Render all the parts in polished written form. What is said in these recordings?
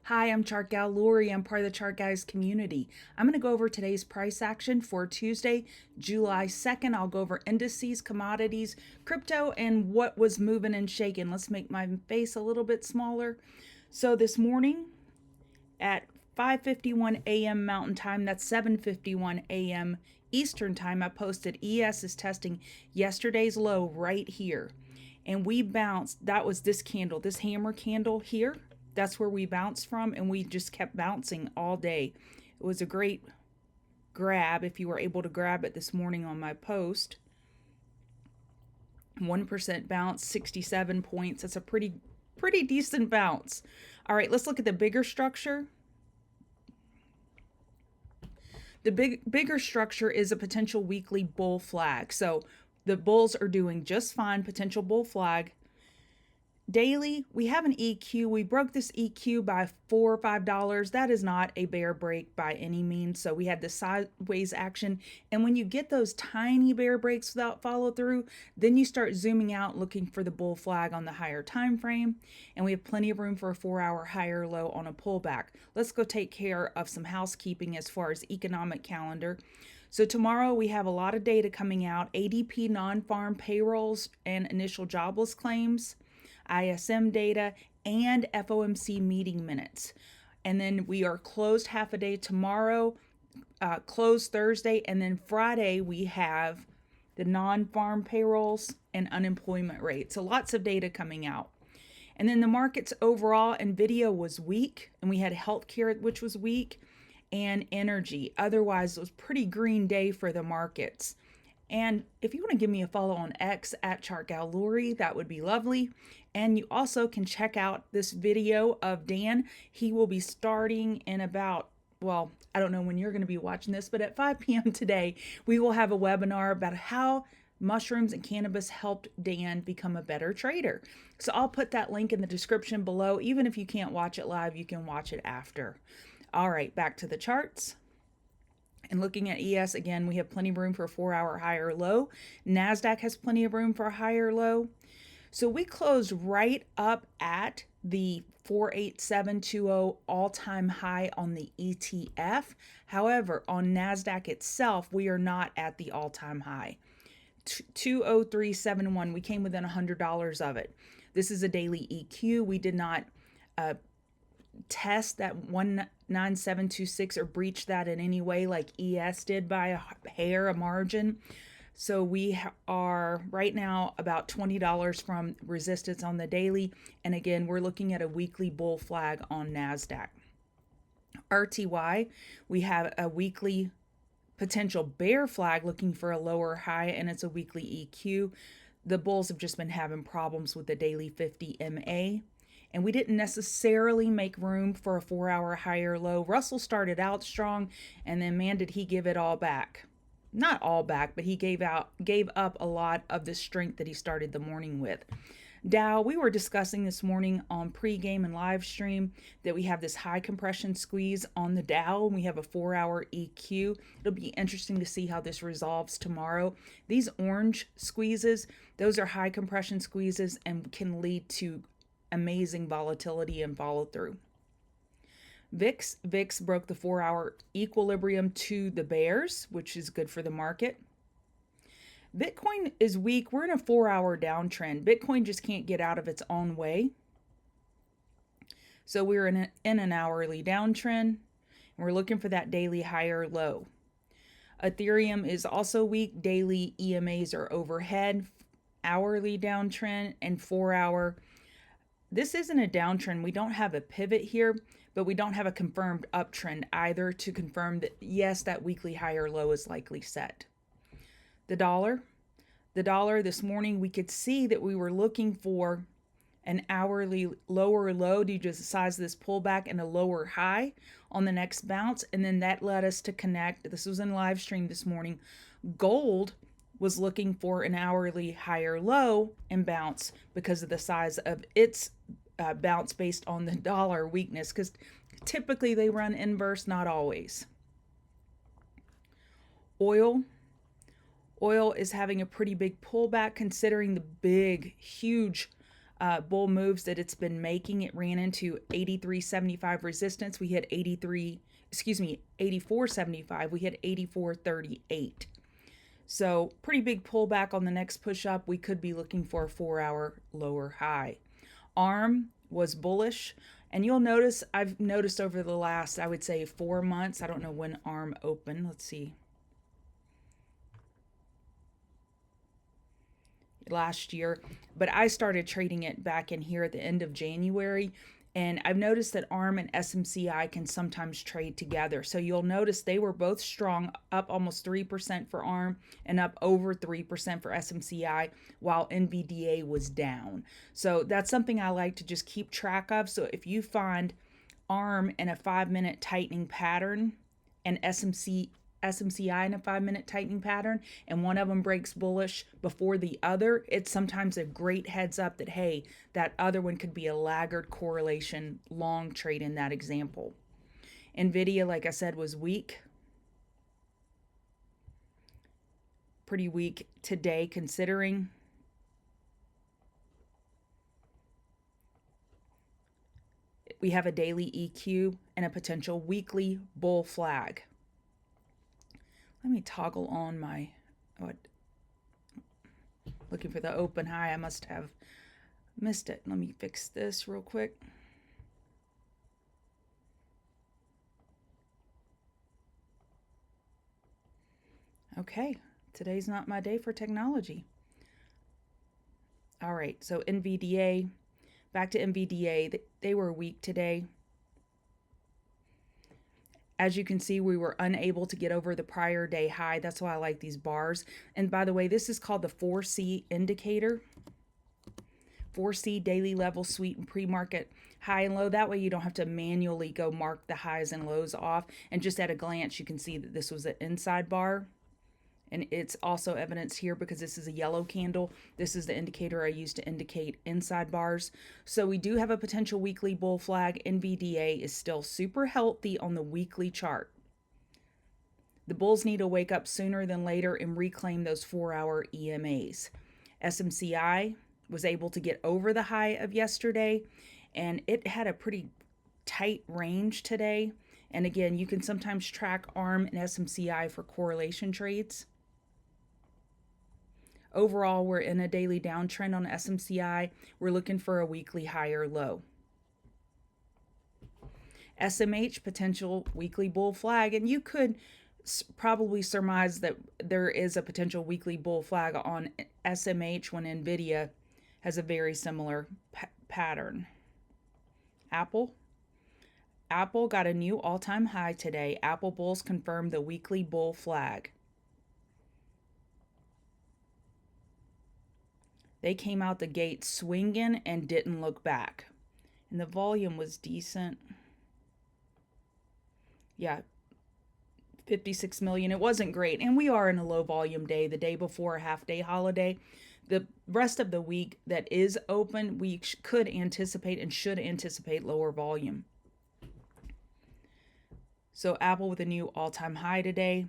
Hi, I'm Chart Gal Lori. I'm part of the Chart Guys community. I'm going to go over today's price action for Tuesday, July 2nd. I'll go over indices, commodities, crypto, and what was moving and shaking. Let's make my face a little bit smaller. So this morning at 5:51 a.m. Mountain Time, that's 7:51 a.m. Eastern Time, I posted ES is testing yesterday's low right here. And we bounced. That was this candle, this hammer candle here. That's where we bounced from, and we just kept bouncing all day. It was a great grab if you were able to grab it this morning on my post. 1% bounce, 67 points. That's a pretty decent bounce. All right, let's look at the bigger structure. The bigger structure is a potential weekly bull flag. So the bulls are doing just fine, potential bull flag. Daily, we have an EQ. We broke this EQ by $4 or $5. That is not a bear break by any means. So we had the sideways action. And when you get those tiny bear breaks without follow through, then you start zooming out looking for the bull flag on the higher time frame. And we have plenty of room for a 4-hour higher low on a pullback. Let's go take care of some housekeeping as far as economic calendar. So tomorrow we have a lot of data coming out, ADP non-farm payrolls and initial jobless claims, ISM data, and FOMC meeting minutes. And then we are closed half a day tomorrow, closed Thursday, and then Friday we have the non-farm payrolls and unemployment rate. So lots of data coming out. And then the markets overall, NVIDIA was weak, and we had healthcare, which was weak, and energy. Otherwise, it was a pretty green day for the markets. And if you want to give me a follow on X at ChartGalLori, that would be lovely. And you also can check out this video of Dan. He will be starting in about, well, I don't know when you're going to be watching this, but at 5 p.m. today, we will have a webinar about how mushrooms and cannabis helped Dan become a better trader. So I'll put that link in the description below. Even if you can't watch it live, you can watch it after. All right, back to the charts. And looking at ES, again, we have plenty of room for a 4-hour higher low. NASDAQ has plenty of room for a higher low. So we closed right up at the 48720 all-time high on the ETF. However, on NASDAQ itself, we are not at the all-time high. 20371, we came within $100 of it. This is a daily EQ. We did not test that 19726 or breach that in any way like ES did by a hair, a margin. So we are right now about $20 from resistance on the daily. And again, we're looking at a weekly bull flag on NASDAQ. RTY, we have a weekly potential bear flag looking for a lower high, and it's a weekly EQ. The bulls have just been having problems with the daily 50 MA. And we didn't necessarily make room for a 4-hour higher low. Russell started out strong, and then man, did he give it all back. Not all back, but he gave up a lot of the strength that he started the morning with. Dow, we were discussing this morning on pregame and live stream that we have this high compression squeeze on the Dow, and we have a 4-hour EQ. It'll be interesting to see how this resolves tomorrow. These orange squeezes, those are high compression squeezes and can lead to amazing volatility and follow through. VIX broke the 4-hour equilibrium to the bears, which is good for the market. Bitcoin is weak. We're in a 4-hour downtrend. Bitcoin just can't get out of its own way. So we're in an hourly downtrend, and we're looking for that daily higher low. Ethereum is also weak. Daily EMAs are overhead, hourly downtrend, and 4-hour. This isn't a downtrend. We don't have a pivot here, but we don't have a confirmed uptrend either to confirm that, yes, that weekly higher low is likely set. The dollar this morning, we could see that we were looking for an hourly lower low due to the size of this pullback and a lower high on the next bounce. And then that led us to connect. This was in live stream this morning. Gold was looking for an hourly higher low and bounce because of the size of its bounce based on the dollar weakness, because typically they run inverse, not always. Oil is having a pretty big pullback considering the big, huge bull moves that it's been making. It ran into 83.75 resistance. We hit 84.75. We hit 84.38. So pretty big pullback on the next push up. We could be looking for a 4-hour lower high. ARM was bullish. And you'll notice, I've noticed over the last, I would say 4 months, I don't know when ARM opened. Let's see. Last year, but I started trading it back in here at the end of January. And I've noticed that ARM and SMCI can sometimes trade together. So you'll notice they were both strong, up almost 3% for ARM and up over 3% for SMCI, while NVDA was down. So that's something I like to just keep track of. So if you find ARM in a 5-minute tightening pattern and SMCI in a 5-minute tightening pattern, and one of them breaks bullish before the other, it's sometimes a great heads up that, hey, that other one could be a laggard correlation long trade in that example. NVIDIA, like I said, was weak. Pretty weak today considering. We have a daily EQ and a potential weekly bull flag. Let me toggle on my, looking for the open high. I must have missed it. Let me fix this real quick. Okay, today's not my day for technology. All right, so NVDA, back to NVDA. They were weak today. As you can see, we were unable to get over the prior day high. That's why I like these bars. And by the way, this is called the 4C indicator. 4C daily level sweep and pre-market high and low. That way you don't have to manually go mark the highs and lows off. And just at a glance, you can see that this was an inside bar. And it's also evidenced here because this is a yellow candle. This is the indicator I use to indicate inside bars. So we do have a potential weekly bull flag. NVDA is still super healthy on the weekly chart. The bulls need to wake up sooner than later and reclaim those 4-hour EMAs. SMCI was able to get over the high of yesterday, and it had a pretty tight range today. And again, you can sometimes track ARM and SMCI for correlation trades. Overall, we're in a daily downtrend on SMCI. We're looking for a weekly higher low. SMH, potential weekly bull flag. And you could probably surmise that there is a potential weekly bull flag on SMH when NVIDIA has a very similar pattern. Apple got a new all-time high today. Apple bulls confirmed the weekly bull flag. They came out the gate swinging and didn't look back. And the volume was decent. Yeah, 56 million. It wasn't great. And we are in a low volume day, the day before a half-day holiday. The rest of the week that is open, we could anticipate and should anticipate lower volume. So Apple with a new all-time high today.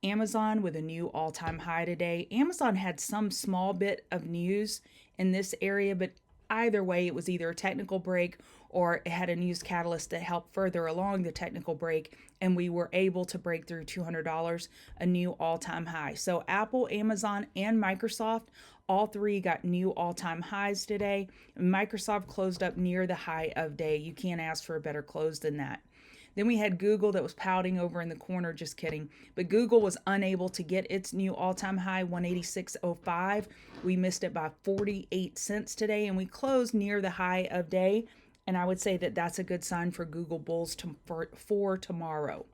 Amazon with a new all-time high today. Amazon had some small bit of news in this area, but either way, it was either a technical break or it had a news catalyst that helped further along the technical break, and we were able to break through $200, a new all-time high. So Apple, Amazon, and Microsoft, all three got new all-time highs today. Microsoft closed up near the high of day. You can't ask for a better close than that. Then we had Google that was pouting over in the corner, just kidding. But Google was unable to get its new all-time high, 186.05. We missed it by 48 cents today, and we closed near the high of day. And I would say that that's a good sign for Google bulls for tomorrow.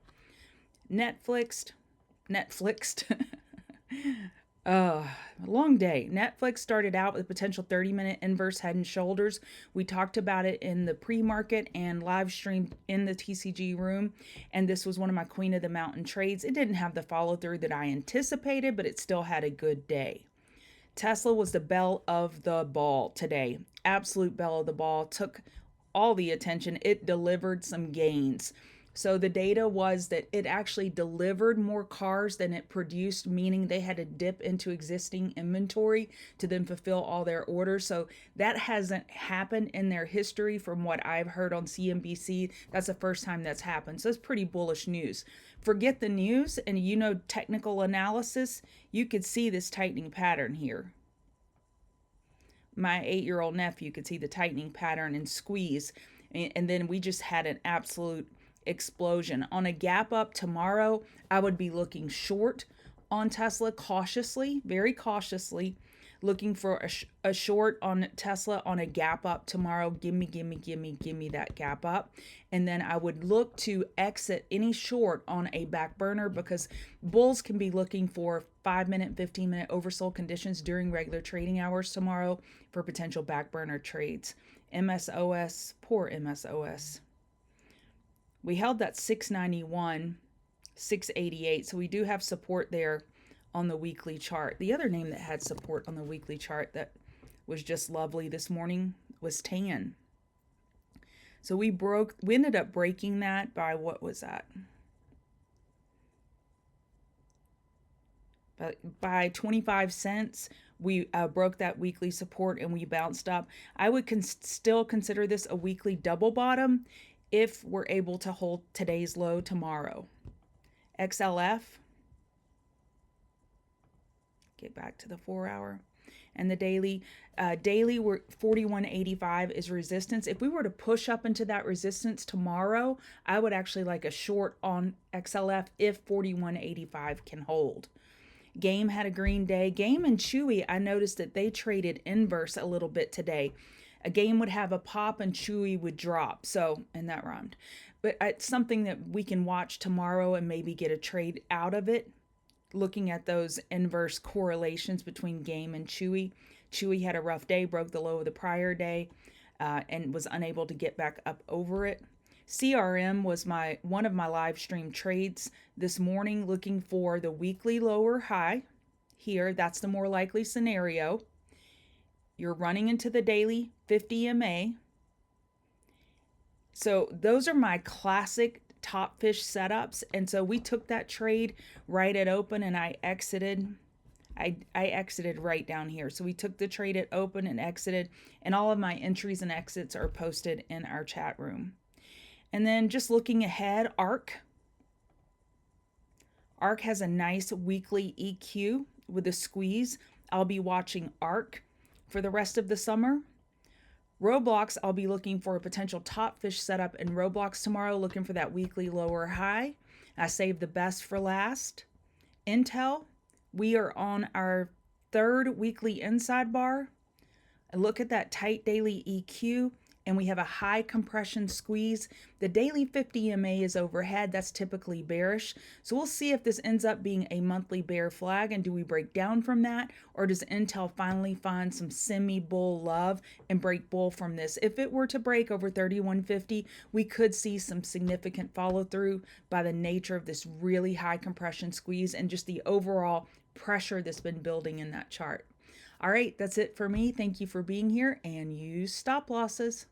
Netflixed. Long day. Netflix started out with a potential 30-minute inverse head and shoulders. We talked about it in the pre-market and live stream in the TCG room. And this was one of my Queen of the Mountain trades. It didn't have the follow through that I anticipated, but it still had a good day. Tesla was the belle of the ball today. Absolute belle of the ball. Took all the attention. It delivered some gains. So the data was that it actually delivered more cars than it produced, meaning they had to dip into existing inventory to then fulfill all their orders. So that hasn't happened in their history from what I've heard on CNBC. That's the first time that's happened. So it's pretty bullish news. Forget the news and technical analysis, you could see this tightening pattern here. My 8-year-old nephew could see the tightening pattern and squeeze. And then we just had an absolute explosion. On a gap up tomorrow, I would be looking short on Tesla cautiously, very cautiously, looking for a short on Tesla on a gap up tomorrow. Give me that gap up. And then I would look to exit any short on a back burner, because bulls can be looking for 5-minute, 15-minute oversold conditions during regular trading hours tomorrow for potential back burner trades. MSOS, poor MSOS. We held that 691, 688, so we do have support there on the weekly chart. The other name that had support on the weekly chart that was just lovely this morning was TAN. So we ended up breaking that by, what was that? By 25 cents. We broke that weekly support and we bounced up. I would still consider this a weekly double bottom if we're able to hold today's low tomorrow. XLF, get back to the 4-hour, and the daily. Daily, we're 41.85 is resistance. If we were to push up into that resistance tomorrow, I would actually like a short on XLF if 41.85 can hold. Game had a green day. Game and Chewy, I noticed that they traded inverse a little bit today. A Game would have a pop and Chewy would drop. So, and that rhymed. But it's something that we can watch tomorrow and maybe get a trade out of it, looking at those inverse correlations between Game and Chewy. Chewy had a rough day, broke the low of the prior day, and was unable to get back up over it. CRM was one of my live stream trades this morning, looking for the weekly lower high here. That's the more likely scenario. You're running into the daily 50 MA. So those are my classic top fish setups. And so we took that trade right at open and I exited. I exited right down here. So we took the trade at open and exited, and all of my entries and exits are posted in our chat room. And then just looking ahead, ARC has a nice weekly EQ with a squeeze. I'll be watching ARC for the rest of the summer. Roblox, I'll be looking for a potential top fish setup in Roblox tomorrow, looking for that weekly lower high. I saved the best for last. Intel, we are on our third weekly inside bar. I look at that tight daily EQ, and we have a high compression squeeze. The daily 50 MA is overhead. That's typically bearish. So we'll see if this ends up being a monthly bear flag, and do we break down from that, or does Intel finally find some semi-bull love and break bull from this? If it were to break over 3150, we could see some significant follow through by the nature of this really high compression squeeze and just the overall pressure that's been building in that chart. All right, that's it for me. Thank you for being here, and use stop losses.